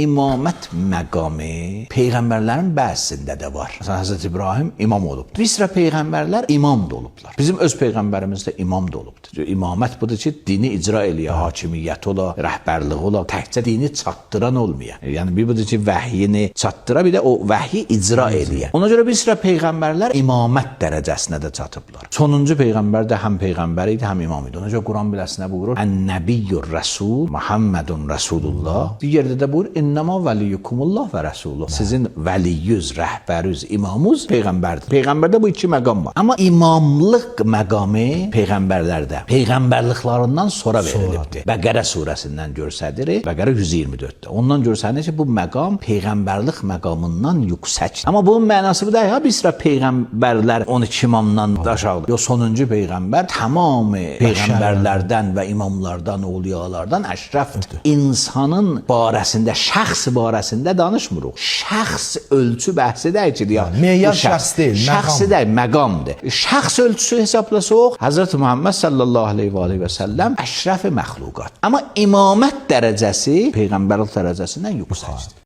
imamət məqamı peyğəmbərlərin bəzisində də var. Məsələn, Həzrət İbrahim imam olubdur. Bir sıra peyğəmbərlər imam da olublar. Bizim öz peyğəmbərimiz də imam da olubdur. İmamət budur ki, dini icra eləyə, hakimiyyət ola, rəhbərlik ola, təkcə dini çatdıran olmaya. Yəni bir budur ki, vəhyini çatdıra, bir də o vəhyi icra eləyə. Ona görə bir sıra peyğəmbərlər imamət dərəcəsinə də çatıblar. Sonuncu peyğəmbər də həm peyğəmbər idi, həm imam idi. Ona görə Quran biləsinə buyurur: "Ən-Nəbiyyur Rəsul Muhammedun Rasulullah." Digərdə də buyurur: "İnnəmə vəliyyukumullah və Rasulullah." Sizin vəliyyüz, rəhbərüz, imamınız peyğəmbərdir. Peyğəmbərdə bu iki məqam var. Amma imamlıq məqamı peyğəmbərlərdə peyğəmbərliklərindən sonra verilibdir. Bəqərə surəsindən görsədirik. Bəqərə 124-də. Ondan görsənir ki, bu məqam peyğəmbərlik məqamından yüksəkdir. Amma bunun mənası bu deyil. Bir sıra peyğəmbərlər 12 imamdan aşağıdır. Yox, sonuncu peyğəmbər tamamı peyğəmbərlərdən və imamlardan, awliyalardan əşrəfdir. İnsanın barəsində, şəxs barəsində danışmırıq. Şəxs ölçü bəhsi deyil ki, meyar şəxs deyil, şəxsi deyil, məqamdır. Şəxs ölçüsü hesablasaq, Həzrət Muhammed sallallahu aleyhi və səlləm əşrəf məxluqat. Amma imamət dərəcəsi peyğəmbərlik dərəcəsindən yüksəkdir.